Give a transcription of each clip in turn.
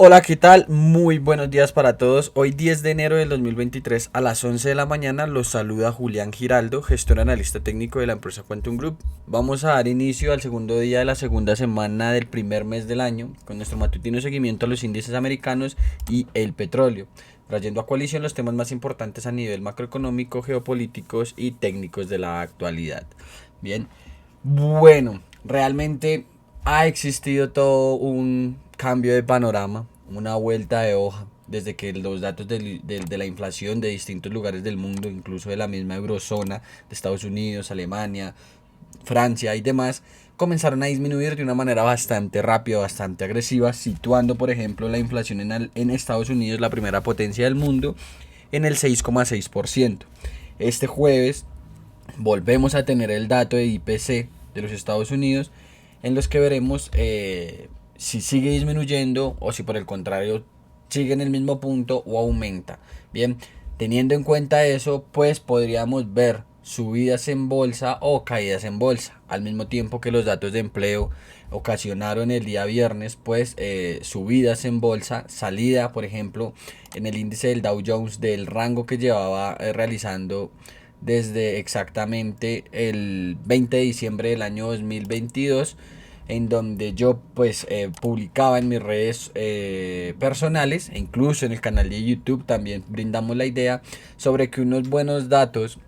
Hola, ¿qué tal? Muy buenos días para todos. Hoy 10 de enero del 2023 a las 11 de la mañana los saluda Julián Giraldo, gestor analista técnico de la empresa Quantum Group. Vamos a dar inicio al segundo día de la segunda semana del primer mes del año con nuestro matutino seguimiento a los índices americanos y el petróleo, trayendo a coalición los temas más importantes a nivel macroeconómico, geopolíticos y técnicos de la actualidad. Bien, bueno, realmente ha existido todo un cambio de panorama, una vuelta de hoja, desde que los datos de la inflación de distintos lugares del mundo, incluso de la misma eurozona, de Estados Unidos, Alemania, Francia y demás, comenzaron a disminuir de una manera bastante rápida, bastante agresiva, situando, por ejemplo, la inflación en Estados Unidos, la primera potencia del mundo, en el 6,6%. Este jueves volvemos a tener el dato de IPC de los Estados Unidos, en los que veremos si sigue disminuyendo o si por el contrario sigue en el mismo punto o aumenta. Bien, teniendo en cuenta eso, pues podríamos ver subidas en bolsa o caídas en bolsa, al mismo tiempo que los datos de empleo ocasionaron el día viernes pues subidas en bolsa, salida por ejemplo en el índice del Dow Jones del rango que llevaba realizando desde exactamente el 20 de diciembre del año 2022, en donde yo pues publicaba en mis redes personales e incluso en el canal de YouTube también brindamos la idea sobre que unos buenos datos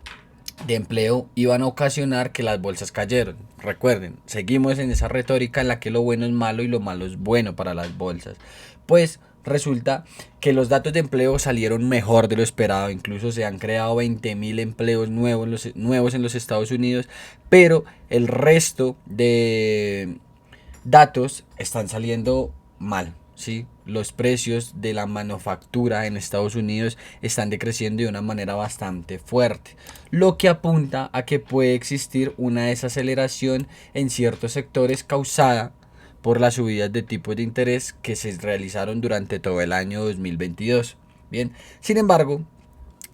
de empleo iban a ocasionar que las bolsas cayeran. Recuerden, seguimos en esa retórica en la que lo bueno es malo y lo malo es bueno para las bolsas. Pues resulta que los datos de empleo salieron mejor de lo esperado, incluso se han creado 20.000 empleos nuevos en los Estados Unidos, pero el resto de datos están saliendo mal. ¿Sí? Los precios de la manufactura en Estados Unidos están decreciendo de una manera bastante fuerte, lo que apunta a que puede existir una desaceleración en ciertos sectores causada por las subidas de tipos de interés que se realizaron durante todo el año 2022. Bien, sin embargo,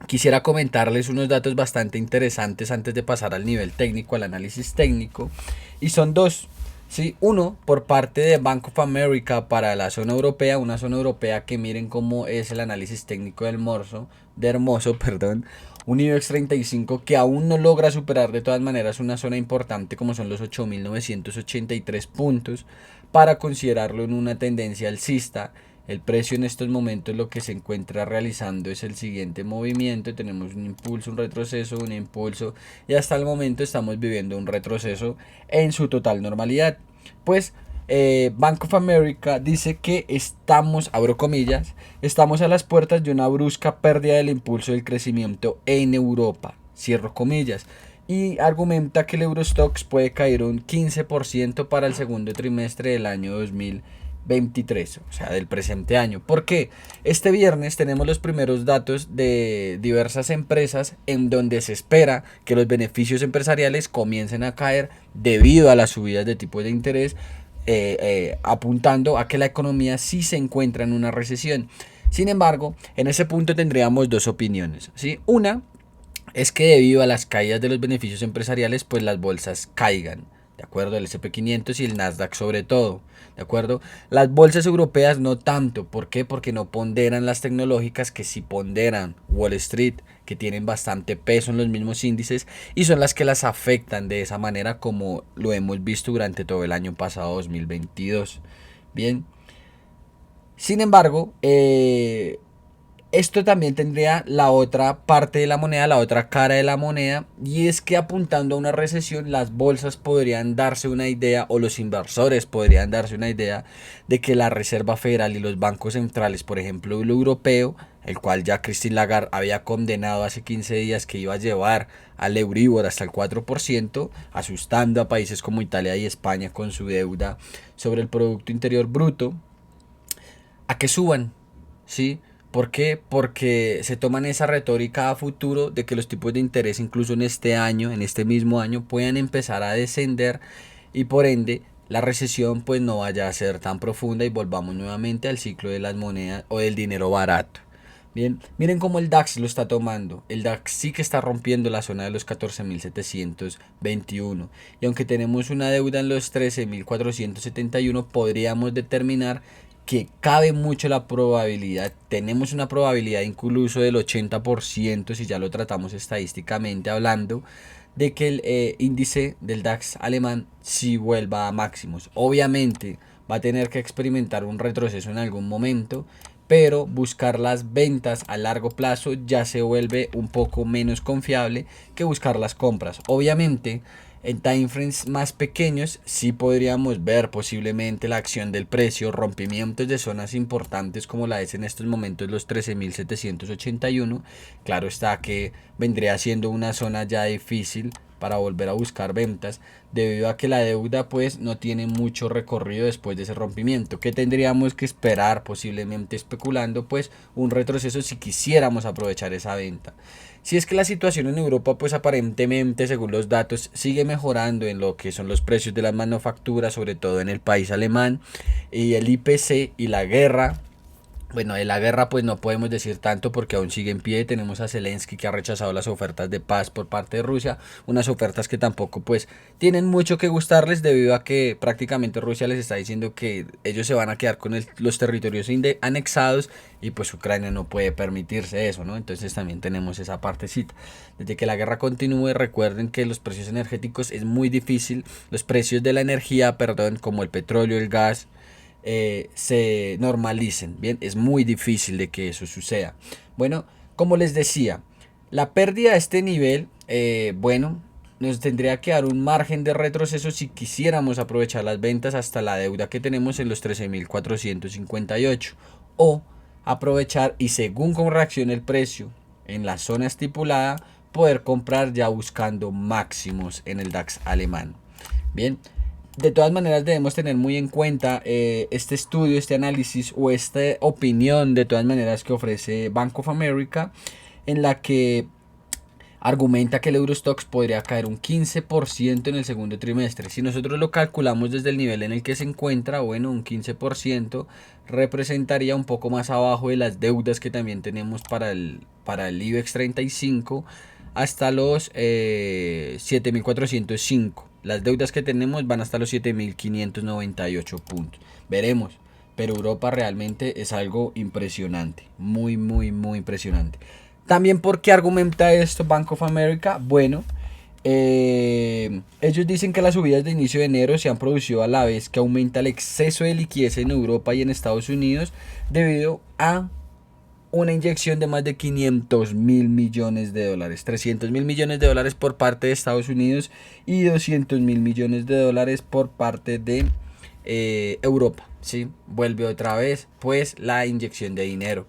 quisiera comentarles unos datos bastante interesantes antes de pasar al nivel técnico, al análisis técnico, y son dos. Sí, uno por parte de Bank of America para la zona europea, una zona europea que miren cómo es el análisis técnico de Hermoso, perdón, un IBEX 35 que aún no logra superar de todas maneras una zona importante como son los 8.983 puntos para considerarlo en una tendencia alcista. El precio en estos momentos lo que se encuentra realizando es el siguiente movimiento. Tenemos un impulso, un retroceso, un impulso y hasta el momento estamos viviendo un retroceso en su total normalidad. Pues Bank of America dice que estamos, abro comillas, estamos a las puertas de una brusca pérdida del impulso del crecimiento en Europa. Cierro comillas. Y argumenta que el Eurostoxx puede caer un 15% para el segundo trimestre del año 2023, o sea, del presente año. ¿Por qué? Este viernes tenemos los primeros datos de diversas empresas en donde se espera que los beneficios empresariales comiencen a caer debido a las subidas de tipos de interés, apuntando a que la economía sí se encuentra en una recesión. Sin embargo, en ese punto tendríamos dos opiniones, ¿sí? Una es que debido a las caídas de los beneficios empresariales, pues las bolsas caigan, ¿de acuerdo? El S&P 500 y el Nasdaq sobre todo, ¿de acuerdo? Las bolsas europeas no tanto, ¿por qué? Porque no ponderan las tecnológicas que sí ponderan Wall Street, que tienen bastante peso en los mismos índices y son las que las afectan de esa manera como lo hemos visto durante todo el año pasado 2022. Bien, sin embargo, esto también tendría la otra parte de la moneda, la otra cara de la moneda, y es que apuntando a una recesión, las bolsas podrían darse una idea, o los inversores podrían darse una idea, de que la Reserva Federal y los bancos centrales, por ejemplo el europeo, el cual ya Christine Lagarde había condenado hace 15 días que iba a llevar al Euribor hasta el 4%, asustando a países como Italia y España con su deuda sobre el Producto Interior Bruto, a que suban, ¿sí? ¿Por qué? Porque se toman esa retórica a futuro de que los tipos de interés incluso en este año, en este mismo año, puedan empezar a descender y por ende la recesión pues no vaya a ser tan profunda y volvamos nuevamente al ciclo de las monedas o del dinero barato. Bien, miren cómo el DAX lo está tomando. El DAX sí que está rompiendo la zona de los 14.721. Y aunque tenemos una deuda en los 13.471, podríamos determinar que cabe mucho la probabilidad, tenemos una probabilidad incluso del 80%, si ya lo tratamos estadísticamente hablando, de que el índice del DAX alemán sí vuelva a máximos. Obviamente va a tener que experimentar un retroceso en algún momento, pero buscar las ventas a largo plazo ya se vuelve un poco menos confiable que buscar las compras. Obviamente, en time frames más pequeños sí podríamos ver posiblemente la acción del precio, rompimientos de zonas importantes como la es en estos momentos los 13.781. Claro está que vendría siendo una zona ya difícil para volver a buscar ventas, debido a que la deuda pues no tiene mucho recorrido después de ese rompimiento. ¿Qué tendríamos que esperar? Posiblemente especulando pues un retroceso si quisiéramos aprovechar esa venta. Si es que la situación en Europa pues aparentemente, según los datos, sigue mejorando en lo que son los precios de las manufacturas, sobre todo en el país alemán, y el IPC y la guerra. Bueno, de la guerra pues no podemos decir tanto porque aún sigue en pie. Tenemos a Zelensky que ha rechazado las ofertas de paz por parte de Rusia, unas ofertas que tampoco pues tienen mucho que gustarles, debido a que prácticamente Rusia les está diciendo que ellos se van a quedar con los territorios anexados, y pues Ucrania no puede permitirse eso, ¿no? Entonces también tenemos esa partecita. Desde que la guerra continúe, recuerden que los precios energéticos es muy difícil, los precios de la energía, perdón, como el petróleo, el gas, se normalicen. Bien, es muy difícil de que eso suceda. Bueno, como les decía, la pérdida de este nivel, bueno, nos tendría que dar un margen de retroceso si quisiéramos aprovechar las ventas hasta la deuda que tenemos en los 13.458, o aprovechar y según cómo reaccione el precio en la zona estipulada, poder comprar ya buscando máximos en el DAX alemán. Bien, de todas maneras debemos tener muy en cuenta este estudio, este análisis o esta opinión de todas maneras que ofrece Bank of America, en la que argumenta que el Eurostoxx podría caer un 15% en el segundo trimestre. Si nosotros lo calculamos desde el nivel en el que se encuentra, bueno, un 15% representaría un poco más abajo de las deudas que también tenemos para el IBEX 35 hasta los 7.405. Las deudas que tenemos van hasta los 7.598 puntos. Veremos. Pero Europa realmente es algo impresionante. Muy, muy, muy impresionante. También, ¿por qué argumenta esto Bank of America? Bueno, ellos dicen que las subidas de inicio de enero se han producido a la vez que aumenta el exceso de liquidez en Europa y en Estados Unidos, debido a una inyección de más de 500.000 millones de dólares, 300.000 millones de dólares por parte de Estados Unidos y 200.000 millones de dólares por parte de Europa. ¿Sí? Vuelve otra vez pues la inyección de dinero.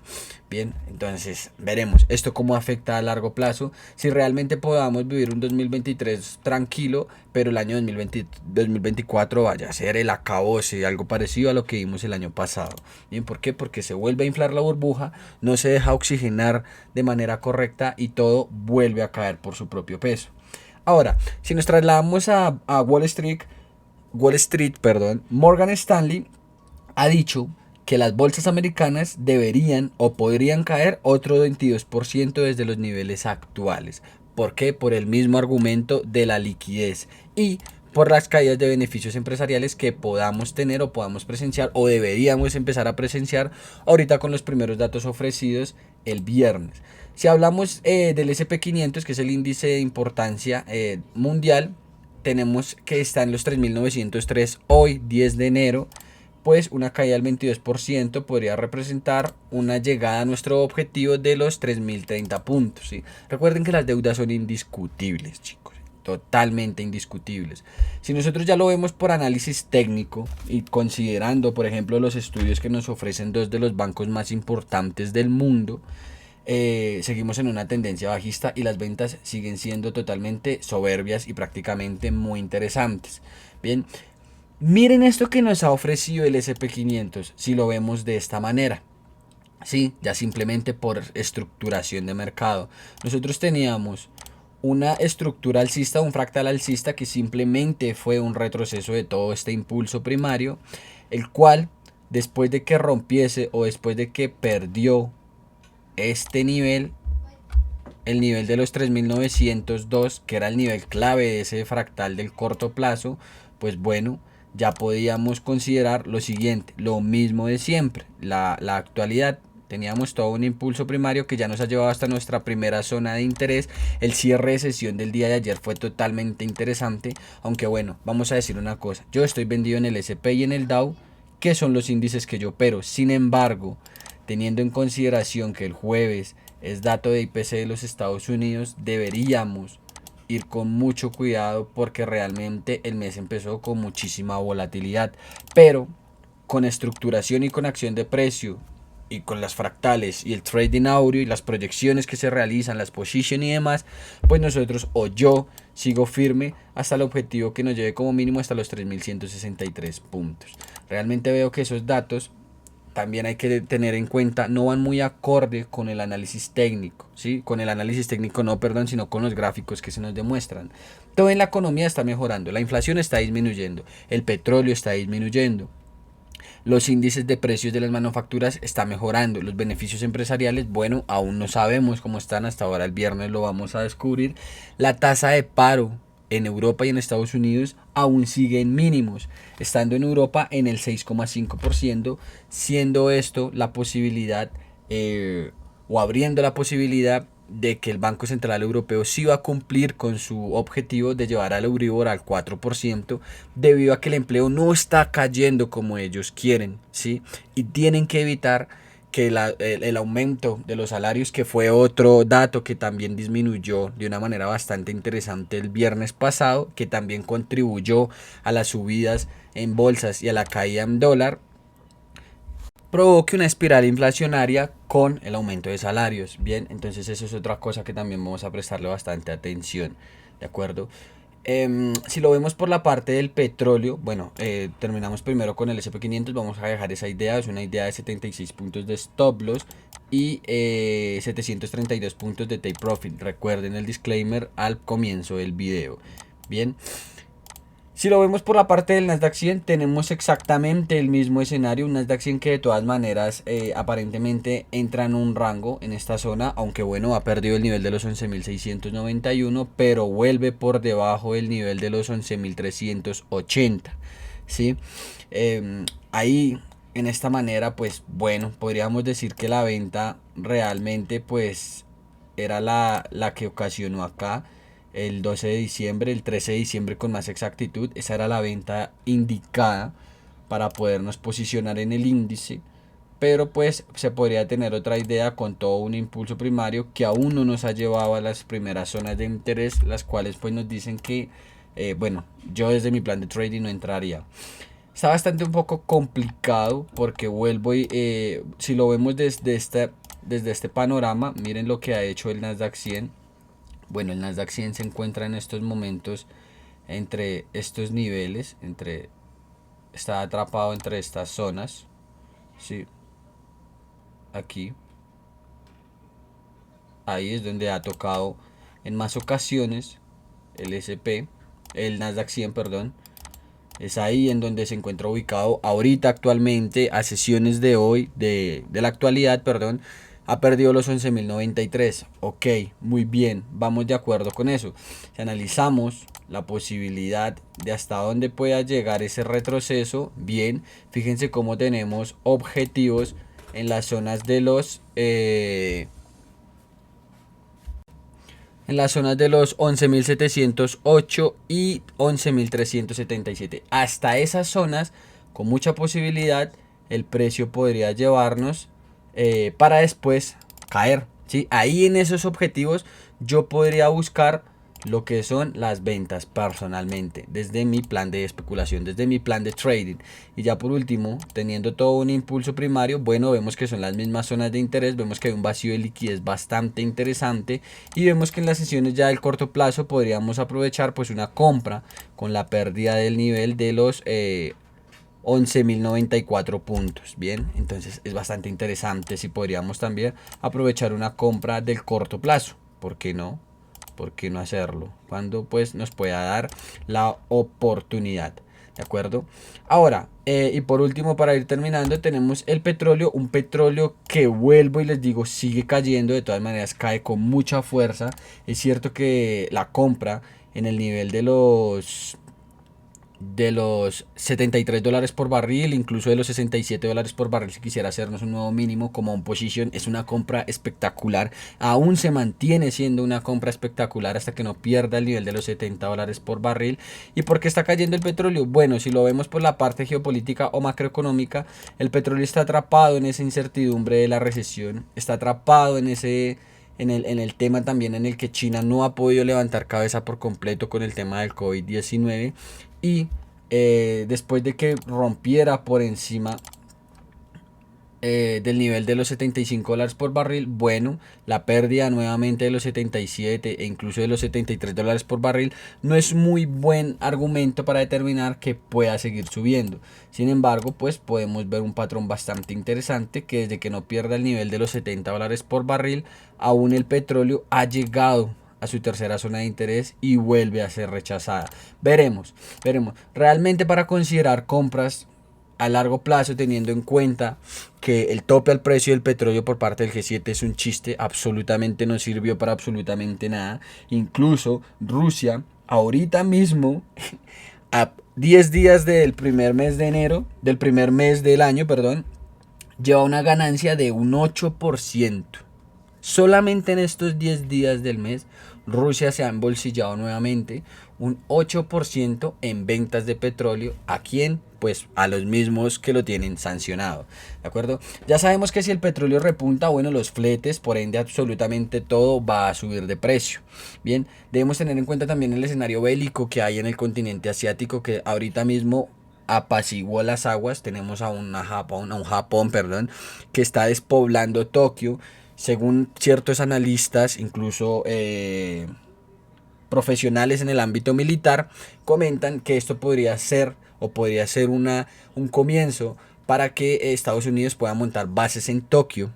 Bien, entonces veremos esto cómo afecta a largo plazo, si realmente podamos vivir un 2023 tranquilo, pero el año 2024 vaya a ser el acabose, algo parecido a lo que vimos el año pasado. Bien, ¿por qué? Porque se vuelve a inflar la burbuja, no se deja oxigenar de manera correcta y todo vuelve a caer por su propio peso. Ahora, si nos trasladamos a Wall Street, perdón, Morgan Stanley ha dicho que las bolsas americanas deberían o podrían caer otro 22% desde los niveles actuales. ¿Por qué? Por el mismo argumento de la liquidez y por las caídas de beneficios empresariales que podamos tener o podamos presenciar o deberíamos empezar a presenciar ahorita con los primeros datos ofrecidos el viernes. Si hablamos del SP500, que es el índice de importancia mundial, tenemos que está en los 3.903 hoy, 10 de enero. Pues una caída del 22% podría representar una llegada a nuestro objetivo de los 3.030 puntos. ¿Sí? Recuerden que las deudas son indiscutibles, chicos, totalmente indiscutibles. Si nosotros ya lo vemos por análisis técnico y considerando, por ejemplo, los estudios que nos ofrecen dos de los bancos más importantes del mundo, seguimos en una tendencia bajista y las ventas siguen siendo totalmente soberbias y prácticamente muy interesantes. Bien, miren esto que nos ha ofrecido el SP500 si lo vemos de esta manera. Sí, ya simplemente por estructuración de mercado. Nosotros teníamos una estructura alcista, un fractal alcista que simplemente fue un retroceso de todo este impulso primario, el cual después de que rompiese o después de que perdió este nivel, el nivel de los 3.902, que era el nivel clave de ese fractal del corto plazo, pues bueno, ya podíamos considerar lo siguiente, lo mismo de siempre, la actualidad. Teníamos todo un impulso primario que ya nos ha llevado hasta nuestra primera zona de interés. El cierre de sesión del día de ayer fue totalmente interesante, aunque bueno, vamos a decir una cosa, yo estoy vendido en el S&P y en el Dow, que son los índices que yo opero. Sin embargo, teniendo en consideración que el jueves es dato de IPC de los Estados Unidos, deberíamos ir con mucho cuidado porque realmente el mes empezó con muchísima volatilidad, pero con estructuración y con acción de precio y con las fractales y el trading áureo y las proyecciones que se realizan, las position y demás, pues nosotros o yo sigo firme hasta el objetivo que nos lleve como mínimo hasta los 3163 puntos. Realmente veo que esos datos también hay que tener en cuenta, no van muy acorde con el análisis técnico, ¿sí? Con el análisis técnico no, perdón, sino con los gráficos que se nos demuestran. Todo en la economía está mejorando, la inflación está disminuyendo, el petróleo está disminuyendo, los índices de precios de las manufacturas están mejorando, los beneficios empresariales, bueno, aún no sabemos cómo están, hasta ahora el viernes lo vamos a descubrir. La tasa de paro en Europa y en Estados Unidos aún sigue en mínimos, estando en Europa en el 6,5%, siendo esto la posibilidad o abriendo la posibilidad de que el Banco Central Europeo sí va a cumplir con su objetivo de llevar al Euribor al 4%, debido a que el empleo no está cayendo como ellos quieren, ¿sí? Y tienen que evitar que el aumento de los salarios, que fue otro dato que también disminuyó de una manera bastante interesante el viernes pasado, que también contribuyó a las subidas en bolsas y a la caída en dólar, provoque una espiral inflacionaria con el aumento de salarios. Bien, entonces eso es otra cosa que también vamos a prestarle bastante atención, ¿de acuerdo? Si lo vemos por la parte del petróleo, bueno, terminamos primero con el SP500, vamos a dejar esa idea, es una idea de 76 puntos de stop loss y 732 puntos de take profit. Recuerden el disclaimer al comienzo del video. Bien. Si lo vemos por la parte del Nasdaq 100, tenemos exactamente el mismo escenario, un Nasdaq 100 que de todas maneras aparentemente entra en un rango en esta zona, aunque bueno, ha perdido el nivel de los 11.691, pero vuelve por debajo del nivel de los 11.380, ¿sí? Ahí, en esta manera, pues bueno, podríamos decir que la venta realmente pues era la que ocasionó acá el 12 de diciembre, el 13 de diciembre con más exactitud. Esa era la venta indicada para podernos posicionar en el índice, pero pues se podría tener otra idea con todo un impulso primario que aún no nos ha llevado a las primeras zonas de interés, las cuales pues nos dicen que bueno, yo desde mi plan de trading no entraría. Está bastante un poco complicado porque vuelvo y si lo vemos desde este panorama, miren lo que ha hecho el Nasdaq 100. Bueno, el Nasdaq 100 se encuentra en estos momentos entre estos niveles, está atrapado entre estas zonas, ¿sí? Aquí, ahí es donde ha tocado en más ocasiones el el Nasdaq 100, perdón. Es ahí en donde se encuentra ubicado ahorita actualmente, a sesiones de hoy, de la actualidad, perdón. Ha perdido los 11.093. Ok, muy bien, vamos de acuerdo con eso. Si analizamos la posibilidad de hasta dónde pueda llegar ese retroceso, bien, fíjense cómo tenemos objetivos en las zonas de los en las zonas de los 11.708 y 11.377. Hasta esas zonas, con mucha posibilidad, el precio podría llevarnos para después caer, ¿sí? Ahí en esos objetivos yo podría buscar lo que son las ventas personalmente, desde mi plan de especulación, desde mi plan de trading. Y ya por último, teniendo todo un impulso primario, bueno, vemos que son las mismas zonas de interés, vemos que hay un vacío de liquidez bastante interesante y vemos que en las sesiones ya del corto plazo podríamos aprovechar pues una compra con la pérdida del nivel de los 11.094 puntos. Bien, entonces es bastante interesante si podríamos también aprovechar una compra del corto plazo. ¿Por qué no? ¿Por qué no hacerlo? Cuando pues nos pueda dar la oportunidad. ¿De acuerdo? Ahora, y por último, para ir terminando, tenemos el petróleo. Un petróleo que vuelvo y les digo, sigue cayendo. De todas maneras, cae con mucha fuerza. Es cierto que la compra en el nivel de los de los $73 por barril, incluso de los $67 por barril si quisiera hacernos un nuevo mínimo como un position. Es una compra espectacular, aún se mantiene siendo una compra espectacular hasta que no pierda el nivel de los $70 por barril. ¿Y por qué está cayendo el petróleo? Bueno, si lo vemos por la parte geopolítica o macroeconómica, el petróleo está atrapado en esa incertidumbre de la recesión, está atrapado en ese... En el tema también en el que China no ha podido levantar cabeza por completo con el tema del COVID-19 y después de que rompiera por encima del nivel de los $75 por barril, bueno, la pérdida nuevamente de los 77 e incluso de los $73 por barril no es muy buen argumento para determinar que pueda seguir subiendo. Sin embargo, pues podemos ver un patrón bastante interesante que desde que no pierda el nivel de los $70 por barril, aún el petróleo ha llegado a su tercera zona de interés y vuelve a ser rechazada. Veremos. Realmente para considerar compras a largo plazo, teniendo en cuenta que el tope al precio del petróleo por parte del G7 es un chiste, absolutamente no sirvió para absolutamente nada. Incluso Rusia, ahorita mismo, a 10 días del primer mes de enero, del primer mes del año, perdón, lleva una ganancia de un 8%. Solamente en estos 10 días del mes, Rusia se ha embolsillado nuevamente un 8% en ventas de petróleo. ¿A quién? Pues a los mismos que lo tienen sancionado. ¿De acuerdo? Ya sabemos que si el petróleo repunta, bueno, los fletes, por ende absolutamente todo va a subir de precio. Bien, debemos tener en cuenta también el escenario bélico que hay en el continente asiático, que ahorita mismo apaciguó las aguas. Tenemos a un Japón, que está despoblando Tokio. Según ciertos analistas, incluso profesionales en el ámbito militar, comentan que esto podría ser un comienzo para que Estados Unidos pueda montar bases en Tokio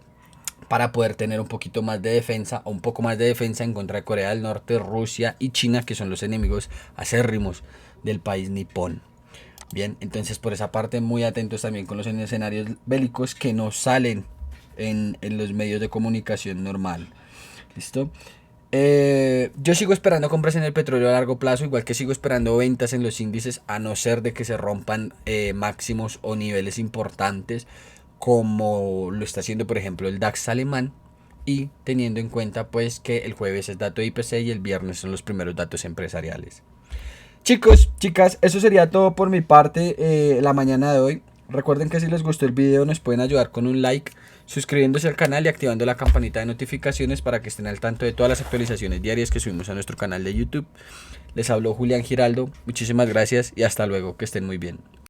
para poder tener un poquito más de defensa o un poco más de defensa en contra de Corea del Norte, Rusia y China, que son los enemigos acérrimos del país nipón. Bien, entonces por esa parte muy atentos también con los escenarios bélicos que no salen en los medios de comunicación normal. ¿Listo? Yo sigo esperando compras en el petróleo a largo plazo, igual que sigo esperando ventas en los índices, a no ser de que se rompan máximos o niveles importantes, como lo está haciendo por ejemplo el DAX alemán, y teniendo en cuenta pues que el jueves es dato de IPC y el viernes son los primeros datos empresariales. Chicos, chicas, eso sería todo por mi parte la mañana de hoy. Recuerden que si les gustó el video nos pueden ayudar con un like, suscribiéndose al canal y activando la campanita de notificaciones para que estén al tanto de todas las actualizaciones diarias que subimos a nuestro canal de YouTube. Les habló Julián Giraldo, muchísimas gracias y hasta luego, que estén muy bien.